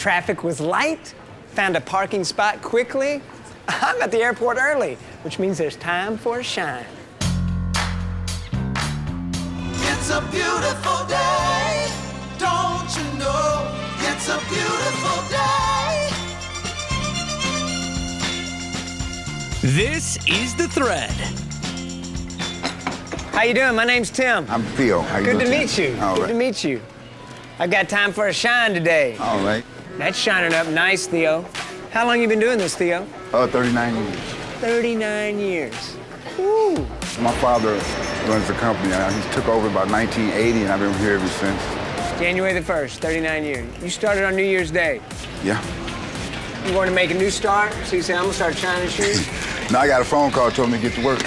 Traffic was light, found a parking spot quickly. I'm at the airport early, which means there's time for a shine. It's a beautiful day, don't you know? It's a beautiful day. This is The Thread. How you doing? My name's Tim. I'm Theo. How you Good doing, to Tim? meet you. All Good right. to meet you. I've got time for a shine today. All right. That's shining up nice, Theo. How long you been doing this, Theo? 39 years. 39 years. Woo. My father runs the company. He took over about 1980, and I've been here ever since. January the 1st, 39 years. You started on New Year's Day. Yeah. You want to make a new start, so you said, I'm gonna start shining shoes? Now I got a phone call told me to get to work.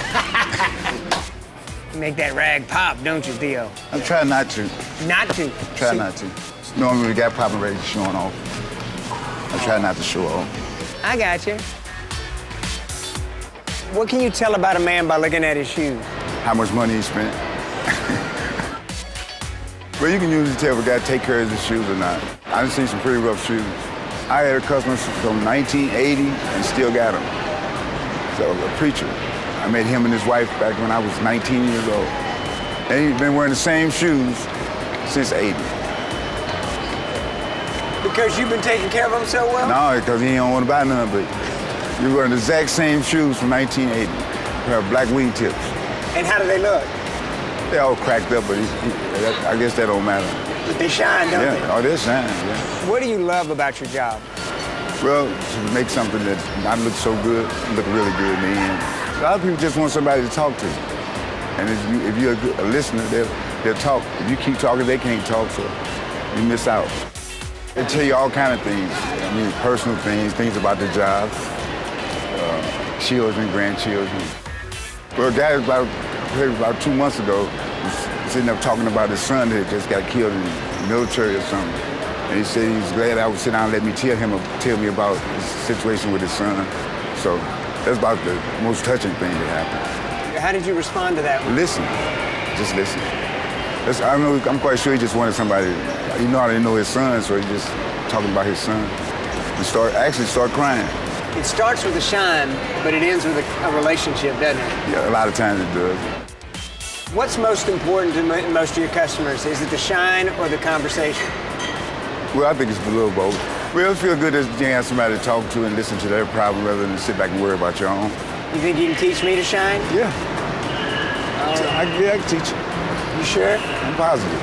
You make that rag pop, don't you, Theo? I'm trying not to. Not to. Try not to. Normally we got popping ready showing off. I try not to show off. I got you. What can you tell about a man by looking at his shoes? How much money he spent. Well, you can usually tell if a guy take care of his shoes or not. I've seen some pretty rough shoes. I had a customer from 1980 and still got them. So a preacher. I met him and his wife back when I was 19 years old. And he's been wearing the same shoes since 80. Because you've been taking care of him so well? No, because he don't want to buy none, but you're wearing the exact same shoes from 1980. They have black wingtips. And how do they look? They all cracked up, but I guess that don't matter. But they shine, don't they? Yeah, oh, they shine, yeah. What do you love about your job? Well, to make something that not look so good, look really good in the end. A lot of people just want somebody to talk to. And if you're a listener, they'll talk. If you keep talking, they can't talk, so you miss out. They tell you all kind of things. I mean, personal things, things about the job, children, grandchildren. Well, Dad, about 2 months ago, was sitting up talking about his son that just got killed in the military or something. And he said he was glad I would sit down and let me tell me about the situation with his son. So that's about the most touching thing that happened. How did you respond to that? Listen, just listen. I'm quite sure he just wanted somebody, he already know his son, so he just talking about his son. And start crying. It starts with a shine, but it ends with a relationship, doesn't it? Yeah, a lot of times it does. What's most important to most of your customers? Is it the shine or the conversation? Well, I think it's a little both. Well, it feels good that you have somebody to talk to and listen to their problem rather than sit back and worry about your own. You think you can teach me to shine? Yeah. I can teach you. You sure? I'm positive.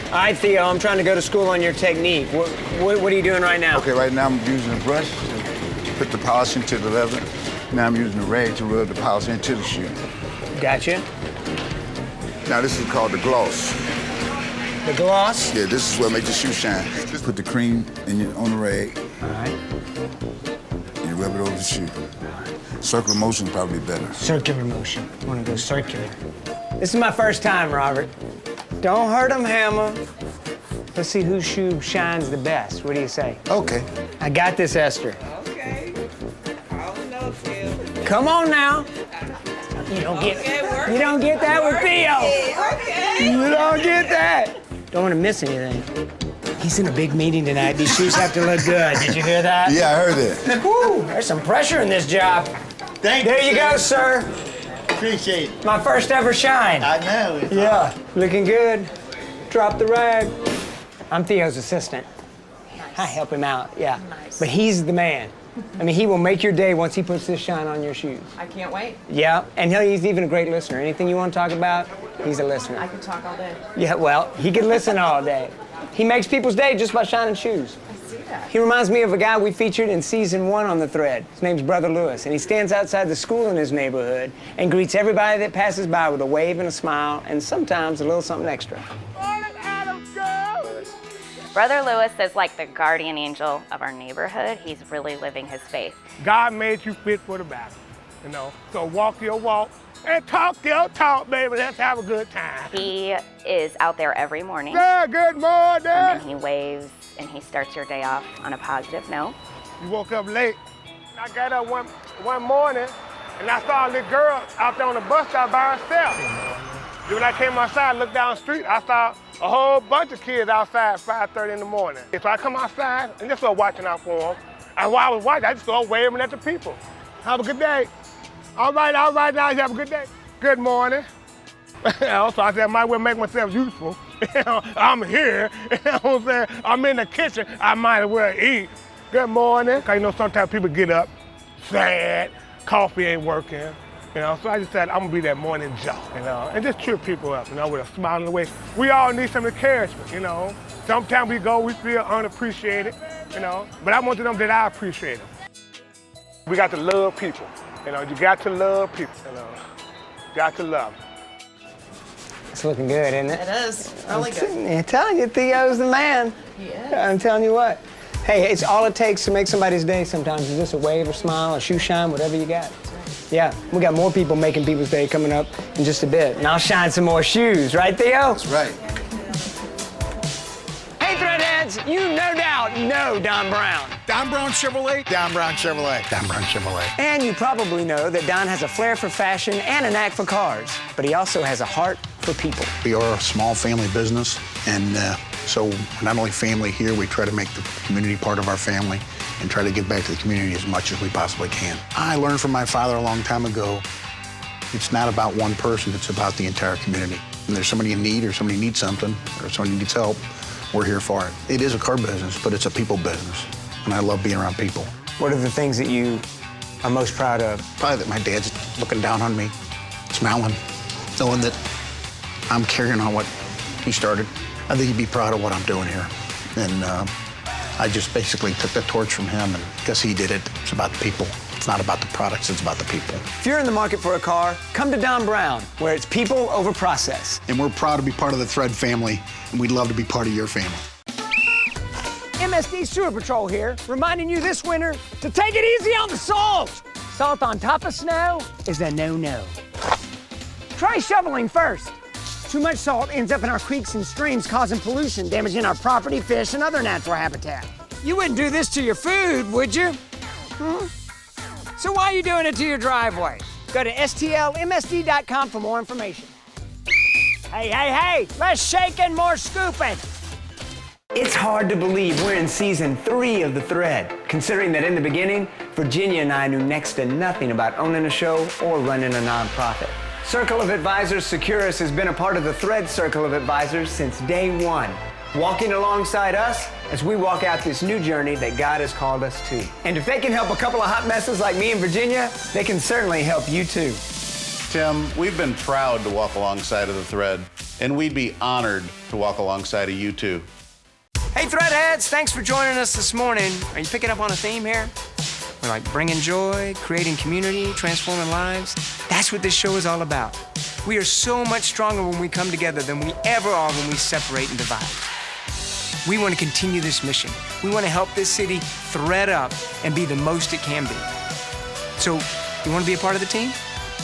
All right, Theo, I'm trying to go to school on your technique. What are you doing right now? Okay, right now I'm using a brush to put the polish into the leather. Now I'm using a rag to rub the polish into the shoe. Gotcha. Now this is called the gloss. The gloss? Yeah, this is what makes the shoe shine. Just put the cream on the rag. All right. And rub it over the shoe. Circular motion is probably better. Circular motion. I want to go circular. This is my first time, Robert. Don't hurt him, Hammer. Let's see whose shoe shines the best. What do you say? Okay. I got this, Esther. Okay. I don't know, Phil. Come on now. You don't get that with Theo. Okay. You don't get that. Don't want to miss anything. He's in a big meeting tonight. These shoes have to look good. Did you hear that? Yeah, I heard that. Woo, there's some pressure in this job. There you go, sir. Appreciate it. My first ever shine. I know. It's Yeah, looking good. Drop the rag. I'm Theo's assistant. Nice. I help him out, yeah. Nice. But he's the man. I mean, he will make your day once he puts this shine on your shoes. I can't wait. Yeah, and he's even a great listener. Anything you want to talk about, he's a listener. I could talk all day. Yeah, well, he can listen all day. He makes people's day just by shining shoes. I see that. He reminds me of a guy we featured in season 1 on The Thread. His name's Brother Lewis, and he stands outside the school in his neighborhood and greets everybody that passes by with a wave and a smile, and sometimes a little something extra. Brother Lewis is like the guardian angel of our neighborhood. He's really living his faith. God made you fit for the battle, you know? So walk your walk and talk your talk, baby. Let's have a good time. He is out there every morning. Yeah, good morning. And then he waves and he starts your day off on a positive note. You woke up late. I got up one morning and I saw a little girl out there on the bus stop by herself. Then when I came outside, looked down the street, I saw a whole bunch of kids outside at 5:30 in the morning. So I come outside and just start watching out for them. And while I was watching, I just started waving at the people. Have a good day. All right, now you have a good day. Good morning. Also, I said I might as well make myself useful. I'm here, you know what I'm saying? I'm in the kitchen, I might as well eat. Good morning. Cause you know, sometimes people get up, sad, coffee ain't working, you know? So I just said, I'm gonna be that morning Joe, you know? And just cheer people up, you know, with a smile on the way. We all need some encouragement, you know? Sometimes we go, we feel unappreciated, you know? But I want to know that I appreciate them. We got to love people, you know? You got to love people, you know? Got to love them. It's looking good, isn't it? It is really good. I'm telling you, Theo's the man. Yes. I'm telling you what. Hey, it's all it takes to make somebody's day sometimes is just a wave or smile, a shoe shine, whatever you got. Yeah, we got more people making people's day coming up in just a bit. And I'll shine some more shoes, right, Theo? That's right. Hey, Threadheads, you no doubt know Don Brown. Don Brown Chevrolet. Don Brown Chevrolet. Don Brown Chevrolet. And you probably know that Don has a flair for fashion and a knack for cars, but he also has a heart for people. We are a small family business, and so we're not only family here, we try to make the community part of our family and try to give back to the community as much as we possibly can. I learned from my father a long time ago, it's not about one person, it's about the entire community. When there's somebody in need or somebody needs something or somebody needs help, we're here for it. It is a car business, but it's a people business, and I love being around people. What are the things that you are most proud of? Probably that my dad's looking down on me, smiling, knowing that I'm carrying on what he started. I think he'd be proud of what I'm doing here. And I just basically took the torch from him, and because he did it, it's about the people. It's not about the products, it's about the people. If you're in the market for a car, come to Don Brown, where it's people over process. And we're proud to be part of the Thread family, and we'd love to be part of your family. MSD Sewer Patrol here, reminding you this winter to take it easy on the salt. Salt on top of snow is a no-no. Try shoveling first. Too much salt ends up in our creeks and streams, causing pollution, damaging our property, fish, and other natural habitat. You wouldn't do this to your food, would you? So why are you doing it to your driveway? Go to stlmsd.com for more information. Hey, less shaking, more scooping. It's hard to believe we're in season 3 of The Thread, considering that in the beginning, Virginia and I knew next to nothing about owning a show or running a nonprofit. Circle of Advisors Securus has been a part of the Thread Circle of Advisors since day one, walking alongside us as we walk out this new journey that God has called us to. And if they can help a couple of hot messes like me in Virginia, they can certainly help you too. Tim, we've been proud to walk alongside of the Thread, and we'd be honored to walk alongside of you too. Hey, Threadheads, thanks for joining us this morning. Are you picking up on a theme here? We're like bringing joy, creating community, transforming lives. That's what this show is all about. We are so much stronger when we come together than we ever are when we separate and divide. We want to continue this mission. We want to help this city thread up and be the most it can be. So, you want to be a part of the team?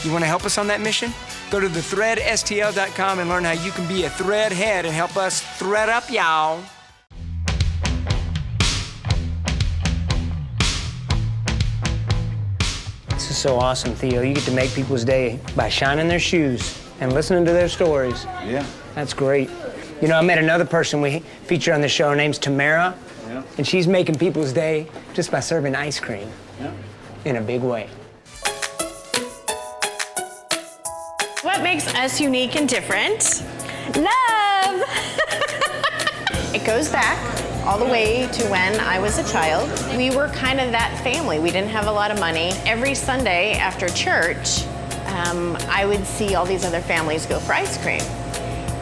You want to help us on that mission? Go to thethreadstl.com and learn how you can be a thread head and help us thread up, y'all. This is so awesome, Theo. You get to make people's day by shining their shoes and listening to their stories. Yeah. That's great. You know, I met another person we feature on the show. Her name's Tamara. Yeah. And she's making people's day just by serving ice cream. Yeah. In a big way. What makes us unique and different? Love! It goes back all the way to when I was a child. We were kind of that family. We didn't have a lot of money. Every Sunday after church, I would see all these other families go for ice cream.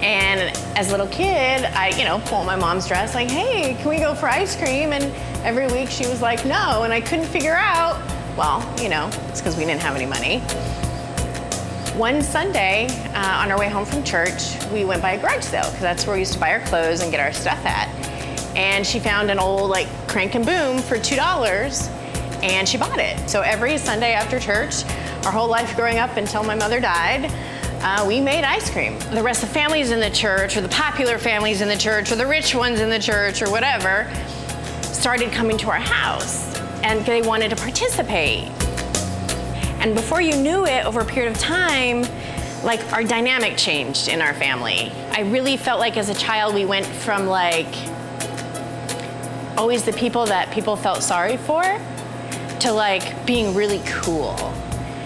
And as a little kid, I, pull my mom's dress, like, hey, can we go for ice cream? And every week she was like, no, and I couldn't figure out, well, it's because we didn't have any money. One Sunday, on our way home from church, we went by a garage sale, because that's where we used to buy our clothes and get our stuff at. And she found an old, crank and boom for $2, and she bought it. So every Sunday after church, our whole life growing up until my mother died, we made ice cream. The rest of the families in the church, or the popular families in the church, or the rich ones in the church, or whatever, started coming to our house, and they wanted to participate. And before you knew it, over a period of time, like our dynamic changed in our family. I really felt like as a child we went from like always the people that people felt sorry for to like being really cool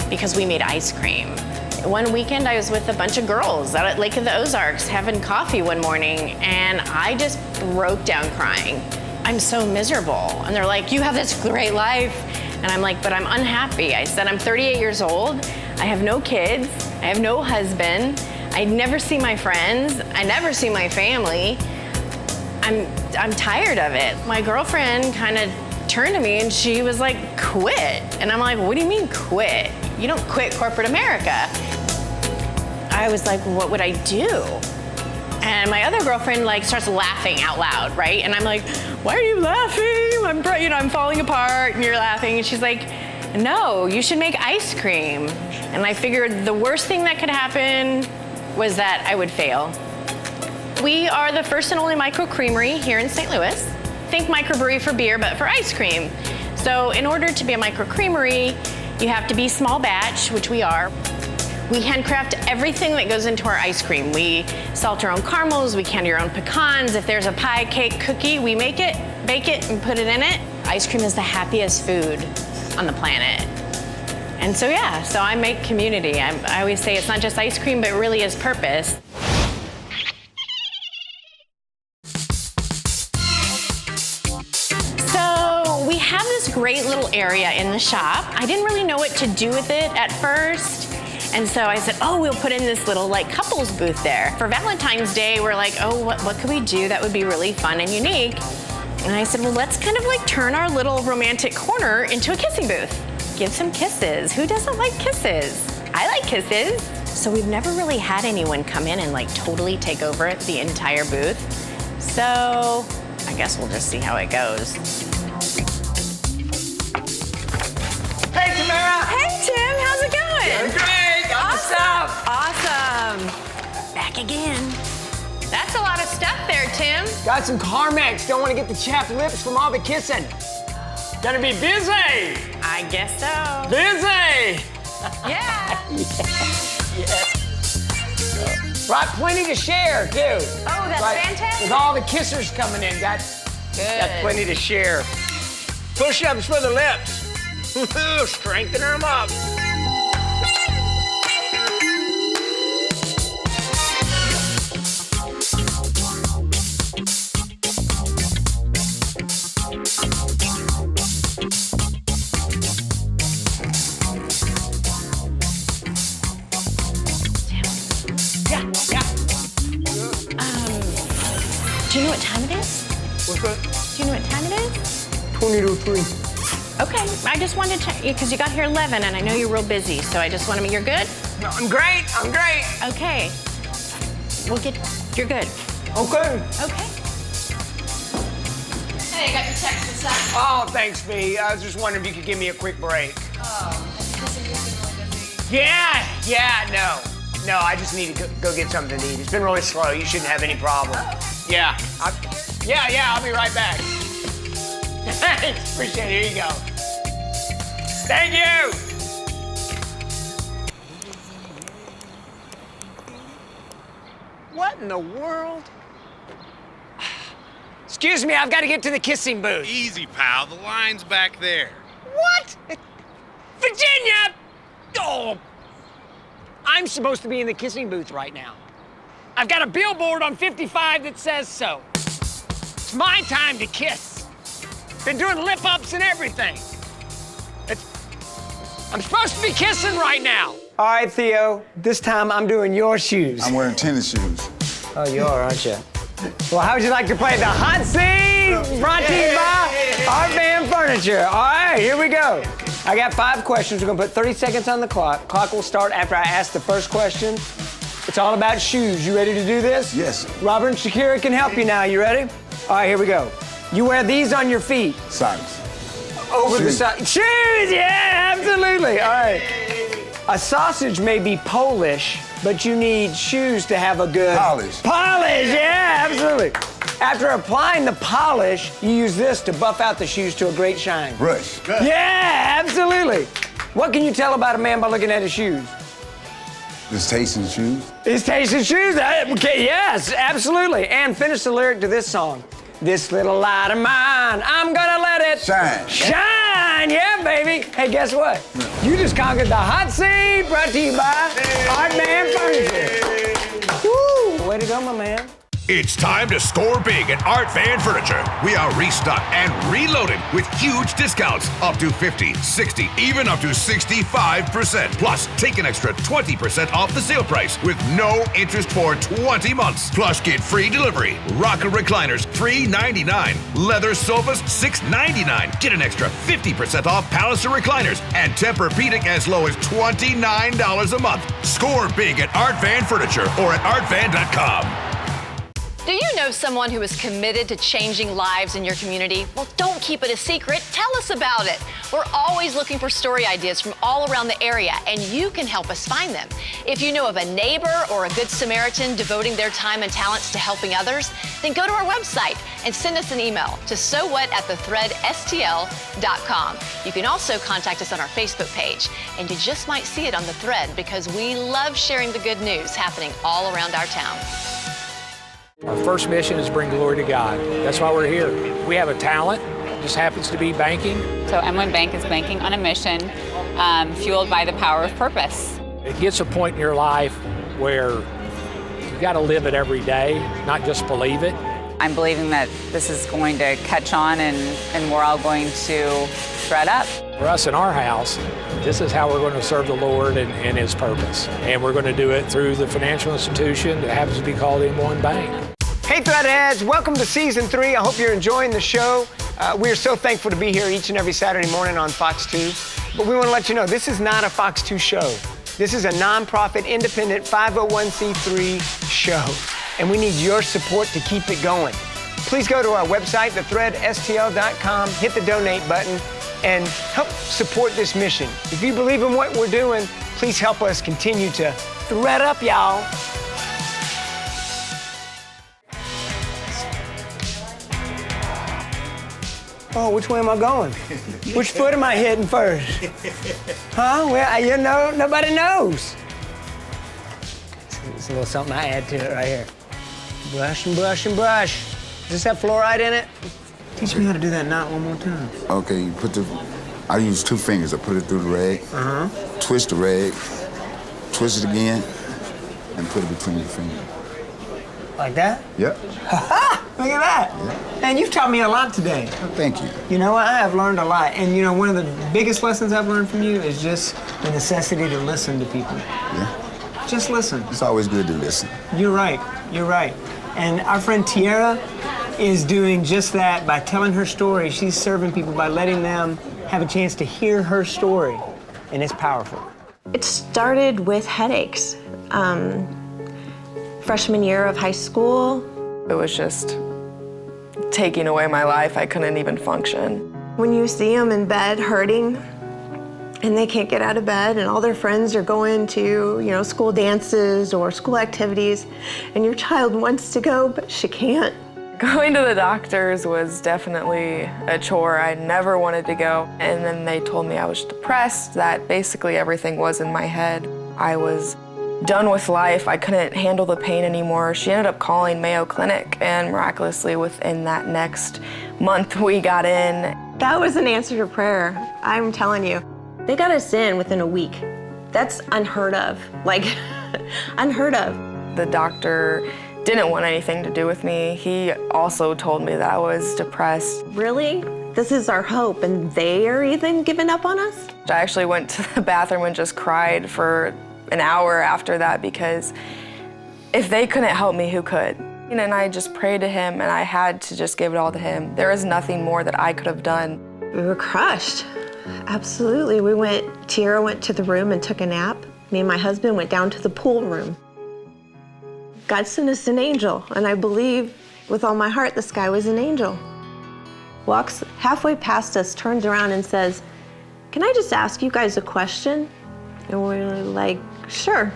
because we made ice cream. One weekend I was with a bunch of girls out at Lake of the Ozarks having coffee one morning and I just broke down crying. I'm so miserable. And they're like, you have this great life. And I'm like, but I'm unhappy. I said, I'm 38 years old. I have no kids. I have no husband. I never see my friends. I never see my family. I'm tired of it. My girlfriend kind of turned to me and she was like, quit. And I'm like, what do you mean quit? You don't quit corporate America. I was like, what would I do? And my other girlfriend like starts laughing out loud, right? And I'm like, why are you laughing? I'm falling apart and you're laughing. And she's like, no, you should make ice cream. And I figured the worst thing that could happen was that I would fail. We are the first and only micro creamery here in St. Louis. Think microbrewery for beer, but for ice cream. So in order to be a micro creamery, you have to be small batch, which we are. We handcraft everything that goes into our ice cream. We salt our own caramels, we candy our own pecans. If there's a pie, cake, cookie, we make it, bake it, and put it in it. Ice cream is the happiest food on the planet. And so yeah, so I make community. I always say it's not just ice cream, but it really is purpose. So we have this great little area in the shop. I didn't really know what to do with it at first. And so I said, oh, we'll put in this little like couples booth there. For Valentine's Day, we're like, oh, what could we do that would be really fun and unique? And I said, well, let's kind of like turn our little romantic corner into a kissing booth. Give some kisses. Who doesn't like kisses? I like kisses. So we've never really had anyone come in and like totally take over the entire booth. So I guess we'll just see how it goes. Hey, Tamara. Hey, Tim, how's it going? Great. Awesome. Back again. That's a lot of stuff there, Tim. Got some Carmex. Don't want to get the chapped lips from all the kissing. Gonna be busy. I guess so. Busy. Yeah. Brought plenty to share, too. Oh, that's fantastic. With all the kissers coming in, got plenty to share. Push-ups for the lips. Strengthen them up. Do you know what time it is? What's that? Do you know what time it is? 20 to 3. Okay, I just wanted to check you because you got here 11 and I know you're real busy, so I just want to make, you're good? No, I'm great. Okay. You're good. Okay. Okay. Hey, I got your text this time. Oh, thanks, B. I was just wondering if you could give me a quick break. Oh, No, I just need to go get something to eat. It's been really slow. You shouldn't have any problem. Yeah. I'll be right back. Thanks. Appreciate it. Here you go. Thank you. What in the world? Excuse me, I've got to get to the kissing booth. Easy, pal. The line's back there. What? Virginia! Oh, I'm supposed to be in the kissing booth right now. I've got a billboard on 55 that says so. It's my time to kiss. Been doing lip-ups and everything. I'm supposed to be kissing right now. All right, Theo, this time I'm doing your shoes. I'm wearing tennis shoes. Oh, you are, aren't you? Well, how would you like to play the hot seat? Brought to you by Art Van Furniture. All right, here we go. I got 5 questions. We're gonna put 30 seconds on the clock. Clock will start after I ask the first question. It's all about shoes. You ready to do this? Yes. Robert and Shakira can help you now. You ready? All right, here we go. You wear these on your feet. Socks. Over the Shoes. side. Shoes, yeah, absolutely. All right. A sausage may be Polish, but you need shoes to have a good... Polish. Polish, yeah, absolutely. After applying the polish, you use this to buff out the shoes to a great shine. Brush. Yeah, absolutely. What can you tell about a man by looking at his shoes? Just tasting shoes. It's tasting shoes. Okay, yes, absolutely. And finish the lyric to this song. This little light of mine, I'm gonna let it Shine. Shine, yeah, baby. Hey, guess what? You just conquered the hot seat, brought to you by Art Man Furniture. Woo, way to go, my man. It's time to score big at Art Van Furniture. We are restocked and reloaded with huge discounts up to 50, 60, even up to 65%. Plus, take an extra 20% off the sale price with no interest for 20 months. Plus, get free delivery. Rocker recliners, $3.99. Leather sofas, $6.99. Get an extra 50% off Palliser recliners and Tempur-Pedic as low as $29 a month. Score big at Art Van Furniture or at artvan.com. Do you know someone who is committed to changing lives in your community? Well, don't keep it a secret. Tell us about it. We're always looking for story ideas from all around the area, and you can help us find them. If you know of a neighbor or a good Samaritan devoting their time and talents to helping others, then go to our website and send us an email to sowhat@thethreadstl.com. You can also contact us on our Facebook page, and you just might see it on the thread because we love sharing the good news happening all around our town. Our first mission is to bring glory to God. That's why we're here. We have a talent, it just happens to be banking. So M1 Bank is banking on a mission fueled by the power of purpose. It gets a point in your life where you got to live it every day, not just believe it. I'm believing that this is going to catch on and we're all going to thread up. For us in our house, this is how we're going to serve the Lord and His purpose. And we're going to do it through the financial institution that happens to be called M1 Bank. Hey, Threadheads, welcome to Season 3. I hope you're enjoying the show. We are so thankful to be here each and every Saturday morning on Fox 2. But we want to let you know, this is not a Fox 2 show. This is a nonprofit, independent, 501c3 show. And we need your support to keep it going. Please go to our website, thethreadstl.com, hit the donate button, and help support this mission. If you believe in what we're doing, please help us continue to thread up, y'all. Oh, which way am I going? Which foot am I hitting first? Huh? Well, you know, nobody knows. It's a little something I add to it right here. Brush and brush and brush. Does this have fluoride in it? Teach me how to do that knot one more time. Okay, you put I use 2 fingers. I put it through the rag, twist the rag, twist it again, and put it between your fingers. Like that? Yep. Look at that. Yep. Man, you've taught me a lot today. Oh, thank you. You know what? I have learned a lot. And you know, one of the biggest lessons I've learned from you is just the necessity to listen to people. Yeah. Just listen. It's always good to listen. You're right. You're right. And our friend Tiara is doing just that by telling her story. She's serving people by letting them have a chance to hear her story. And it's powerful. It started with headaches. Freshman year of high school. It was just taking away my life. I couldn't even function. When you see them in bed hurting and they can't get out of bed and all their friends are going to, you know, school dances or school activities and your child wants to go, but she can't. Going to the doctors was definitely a chore. I never wanted to go. And then they told me I was depressed, that basically everything was in my head. I was done with life. I couldn't handle the pain anymore. She ended up calling Mayo Clinic, and miraculously within that next month we got in. That was an answer to prayer, I'm telling you. They got us in within a week. That's unheard of, like unheard of. The doctor didn't want anything to do with me. He also told me that I was depressed. Really? This is our hope, and they are even giving up on us? I actually went to the bathroom and just cried for an hour after that, because if they couldn't help me, who could? And I just prayed to him, and I had to just give it all to him. There is nothing more that I could have done. We were crushed. Absolutely. Tiara went to the room and took a nap. Me and my husband went down to the pool room. God sent us an angel, and I believe with all my heart this guy was an angel. Walks halfway past us, turns around and says, "Can I just ask you guys a question?" And we're like, "Sure."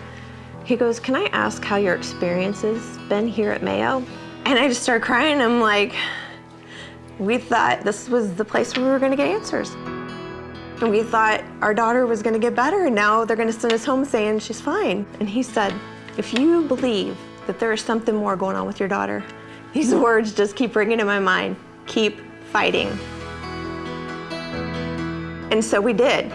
He goes, "Can I ask how your experience has been here at Mayo?" And I just started crying. I'm like, we thought this was the place where we were gonna get answers. And we thought our daughter was gonna get better, and now they're gonna send us home saying she's fine. And he said, if you believe that there is something more going on with your daughter, these words just keep ringing in my mind, keep fighting. And so we did.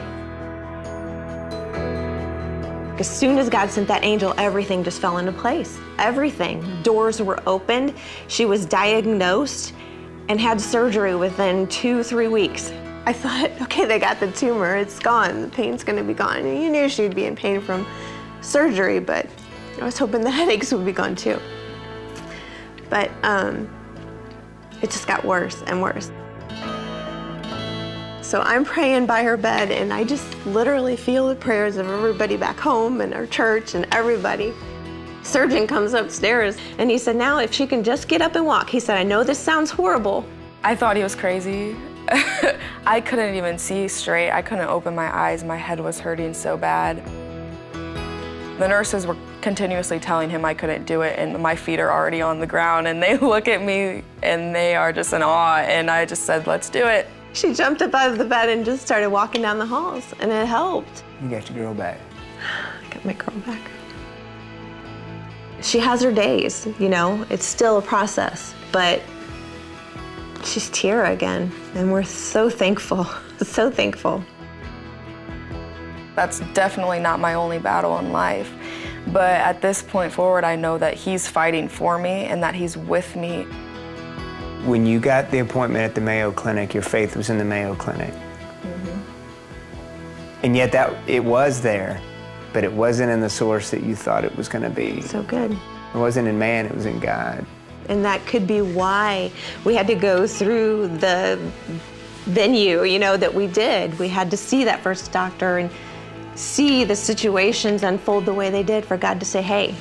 As soon as God sent that angel, everything just fell into place. Everything. Doors were opened. She was diagnosed and had surgery within 2-3 weeks. I thought, okay, they got the tumor, it's gone, the pain's gonna be gone. And you knew she'd be in pain from surgery, but I was hoping the headaches would be gone too. But it just got worse and worse. So I'm praying by her bed, and I just literally feel the prayers of everybody back home and our church and everybody. Surgeon comes upstairs, and he said, now if she can just get up and walk. He said, I know this sounds horrible. I thought he was crazy. I couldn't even see straight. I couldn't open my eyes. My head was hurting so bad. The nurses were continuously telling him I couldn't do it, and my feet are already on the ground, and they look at me and they are just in awe, and I just said, let's do it. She jumped up out of the bed and just started walking down the halls, and it helped. You got your girl back. I got my girl back. She has her days, you know, it's still a process, but she's Tiara again, and we're so thankful, so thankful. That's definitely not my only battle in life, but at this point forward, I know that he's fighting for me and that he's with me. When you got the appointment at the Mayo Clinic, your faith was in the Mayo Clinic. And yet it was there, but it wasn't in the source that you thought it was gonna be. So good. It wasn't in man, it was in God. And that could be why we had to go through the venue, you know, that we did. We had to see that first doctor and see the situations unfold the way they did for God to say, hey,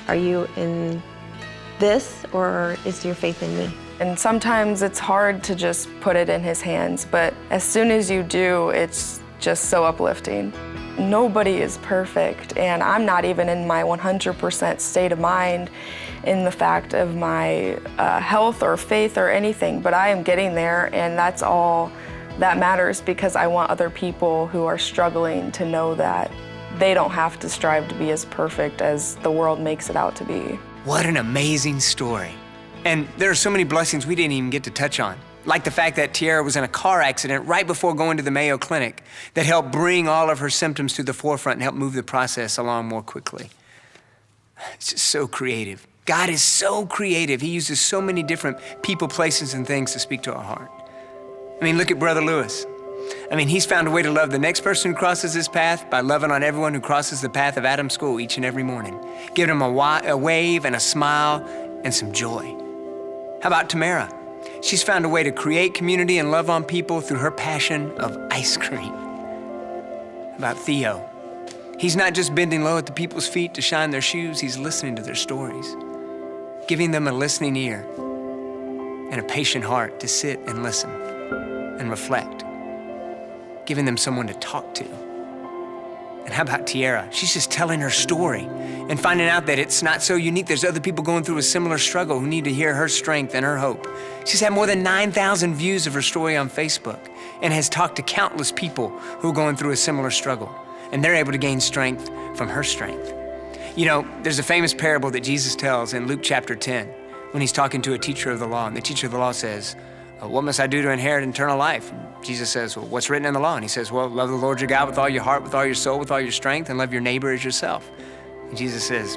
are you in this, or is your faith in me? And sometimes it's hard to just put it in his hands, but as soon as you do, it's just so uplifting. Nobody is perfect, and I'm not even in my 100% state of mind in the fact of my health or faith or anything, but I am getting there, and that's all that matters, because I want other people who are struggling to know that they don't have to strive to be as perfect as the world makes it out to be. What an amazing story. And there are so many blessings we didn't even get to touch on. Like the fact that Tiara was in a car accident right before going to the Mayo Clinic that helped bring all of her symptoms to the forefront and help move the process along more quickly. It's just so creative. God is so creative. He uses so many different people, places, and things to speak to our heart. I mean, look at Brother Lewis. I mean, he's found a way to love the next person who crosses his path by loving on everyone who crosses the path of Adam's school each and every morning. Giving them a wave and a smile and some joy. How about Tamara? She's found a way to create community and love on people through her passion of ice cream. How about Theo? He's not just bending low at the people's feet to shine their shoes, he's listening to their stories, giving them a listening ear and a patient heart to sit and listen and reflect, giving them someone to talk to. And how about Tiara? She's just telling her story and finding out that it's not so unique. There's other people going through a similar struggle who need to hear her strength and her hope. She's had more than 9,000 views of her story on Facebook and has talked to countless people who are going through a similar struggle, and they're able to gain strength from her strength. You know, there's a famous parable that Jesus tells in Luke chapter 10 when he's talking to a teacher of the law, and the teacher of the law says, what must I do to inherit eternal life? And Jesus says, well, what's written in the law? And he says, well, love the Lord your God with all your heart, with all your soul, with all your strength, and love your neighbor as yourself. And Jesus says,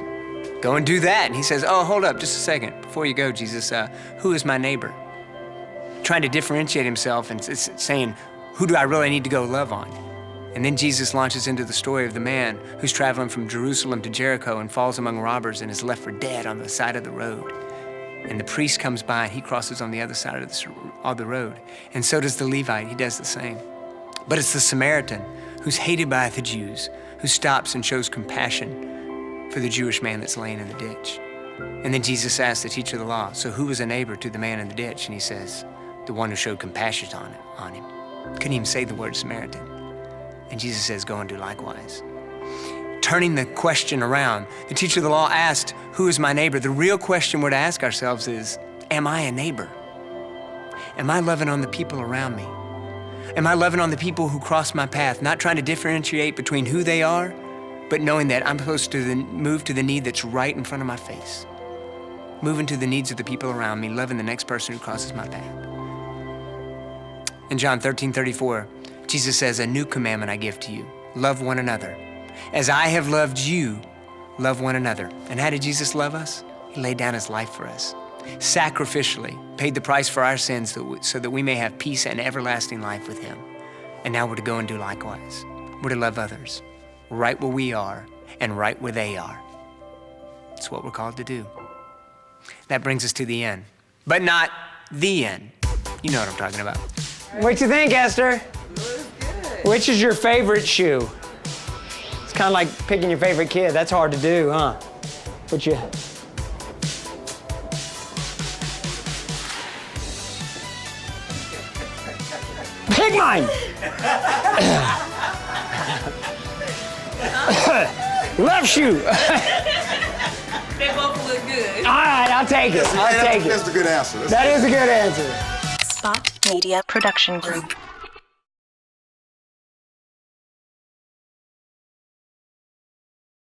go and do that. And he says, oh, hold up just a second. Before you go, Jesus, who is my neighbor? Trying to differentiate himself and saying, who do I really need to go love on? And then Jesus launches into the story of the man who's traveling from Jerusalem to Jericho and falls among robbers and is left for dead on the side of the road. And the priest comes by and he crosses on the other side of the road. And so does the Levite, he does the same. But it's the Samaritan who's hated by the Jews, who stops and shows compassion for the Jewish man that's laying in the ditch. And then Jesus asks the teacher of the law, so who was a neighbor to the man in the ditch? And he says, the one who showed compassion on him. Couldn't even say the word Samaritan. And Jesus says, go and do likewise. Turning the question around, the teacher of the law asked, who is my neighbor? The real question we're to ask ourselves is, am I a neighbor? Am I loving on the people around me? Am I loving on the people who cross my path, not trying to differentiate between who they are, but knowing that I'm supposed to move to the need that's right in front of my face? Moving to the needs of the people around me, loving the next person who crosses my path. In John 13:34, Jesus says, a new commandment I give to you, love one another. As I have loved you, love one another. And how did Jesus love us? He laid down his life for us, sacrificially, paid the price for our sins so that we may have peace and everlasting life with him. And now we're to go and do likewise. We're to love others, right where we are and right where they are. It's what we're called to do. That brings us to the end, but not the end. You know what I'm talking about. What you think, Esther? Which is your favorite shoe? It's kind of like picking your favorite kid. That's hard to do, huh? But you... Pick mine! Left shoe. They both look good. All right, I'll take it. I'll take it. That's a good answer. That is a good answer. Spot Media Production Group.